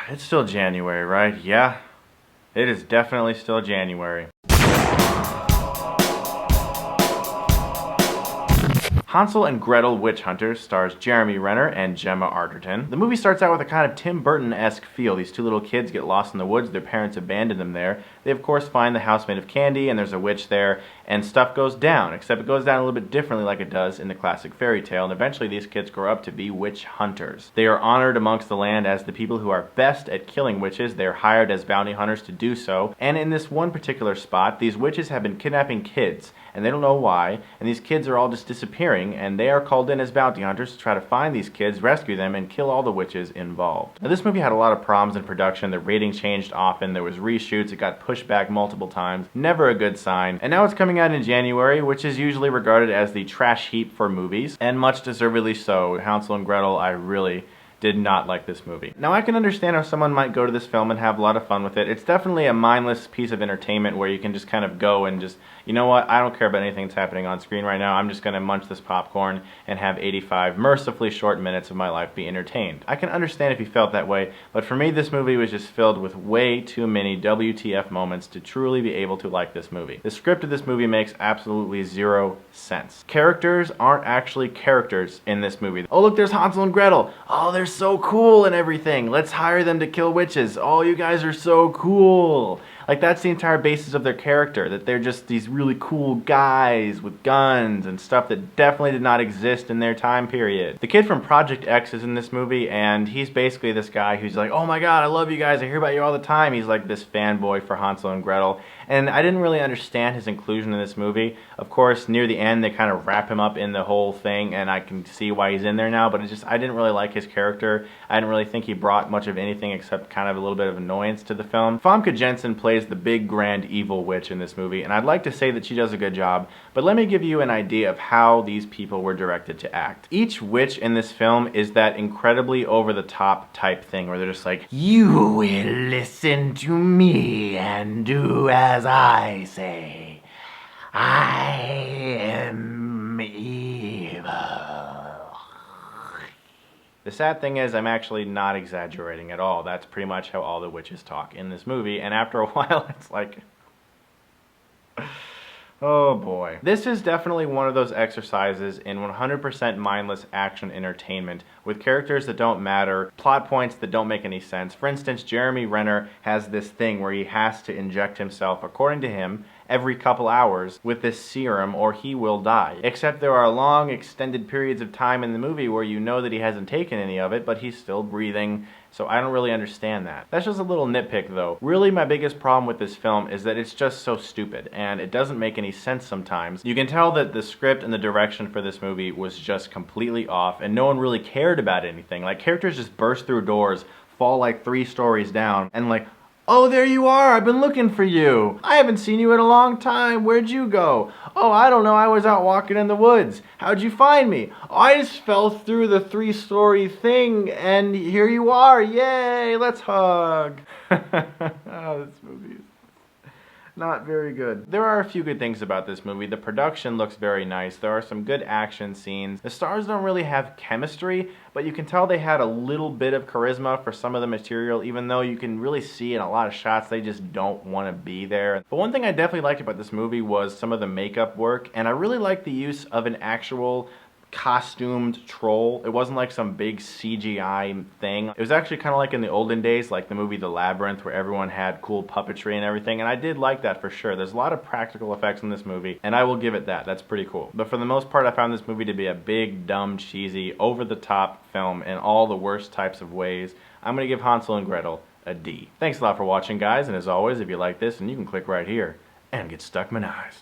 It's still January, right? Yeah, it is definitely still January. Hansel and Gretel Witch Hunters stars Jeremy Renner and Gemma Arterton. The movie starts out with a kind of Tim Burton-esque feel. These two little kids get lost in the woods, their parents abandon them there. They of course find the house made of candy and there's a witch there, and stuff goes down, except it goes down a little bit differently like it does in the classic fairy tale, and eventually these kids grow up to be witch hunters. They are honored amongst the land as the people who are best at killing witches. They are hired as bounty hunters to do so, and in this one particular spot, these witches have been kidnapping kids, and they don't know why, and these kids are all just disappearing, and they are called in as bounty hunters to try to find these kids, rescue them, and kill all the witches involved. Now this movie had a lot of problems in production. The rating changed often, there was reshoots, it got pushed back multiple times, never a good sign, and now it's coming out in January, which is usually regarded as the trash heap for movies, and much deservedly so. Hansel and Gretel, I really did not like this movie. Now I can understand how someone might go to this film and have a lot of fun with it. It's definitely a mindless piece of entertainment where you can just kind of go and just, you know what, I don't care about anything that's happening on screen right now, I'm just gonna munch this popcorn and have 85 mercifully short minutes of my life be entertained. I can understand if you felt that way, but for me this movie was just filled with way too many WTF moments to truly be able to like this movie. The script of this movie makes absolutely zero sense. Characters aren't actually characters in this movie. Oh look, there's Hansel and Gretel. Oh, they're so cool and everything. Let's hire them to kill witches. Oh, you guys are so cool. Like, that's the entire basis of their character, that they're just these really cool guys with guns and stuff that definitely did not exist in their time period. The kid from Project X is in this movie, and he's basically this guy who's like, oh my god, I love you guys, I hear about you all the time. He's like this fanboy for Hansel and Gretel, and I didn't really understand his inclusion in this movie. Of course, near the end, they kind of wrap him up in the whole thing, and I can see why he's in there now, but I didn't really like his character. I didn't really think he brought much of anything except kind of a little bit of annoyance to the film. Famke Janssen plays the big grand evil witch in this movie, and I'd like to say that she does a good job, but let me give you an idea of how these people were directed to act. Each witch in this film is that incredibly over-the-top type thing where they're just like, you will listen to me and do as I say. I am evil. The sad thing is, I'm actually not exaggerating at all. That's pretty much how all the witches talk in this movie, and after a while, it's like, oh boy. This is definitely one of those exercises in 100% mindless action entertainment with characters that don't matter, plot points that don't make any sense. For instance, Jeremy Renner has this thing where he has to inject himself, according to him, every couple hours with this serum or he will die. Except there are long extended periods of time in the movie where you know that he hasn't taken any of it, but he's still breathing, so I don't really understand that. That's just a little nitpick though. Really my biggest problem with this film is that it's just so stupid and it doesn't make any sense sometimes. You can tell that the script and the direction for this movie was just completely off and no one really cared about anything. Like, characters just burst through doors, fall like 3 stories down, and like, oh, there you are, I've been looking for you. I haven't seen you in a long time, where'd you go? Oh, I don't know, I was out walking in the woods. How'd you find me? Oh, I just fell through the 3-story thing and here you are, yay, let's hug. Oh, this movie is not very good. There are a few good things about this movie. The production looks very nice. There are some good action scenes. The stars don't really have chemistry, but you can tell they had a little bit of charisma for some of the material, even though you can really see in a lot of shots they just don't want to be there. But one thing I definitely liked about this movie was some of the makeup work, and I really liked the use of an actual costumed troll. It wasn't like some big CGI thing. It was actually kind of like in the olden days, like the movie The Labyrinth, where everyone had cool puppetry and everything, and I did like that for sure. There's a lot of practical effects in this movie, and I will give it that. That's pretty cool. But for the most part, I found this movie to be a big, dumb, cheesy, over-the-top film in all the worst types of ways. I'm gonna give Hansel and Gretel a D. Thanks a lot for watching, guys, and as always, if you like this, and you can click right here and get Stuckmanized.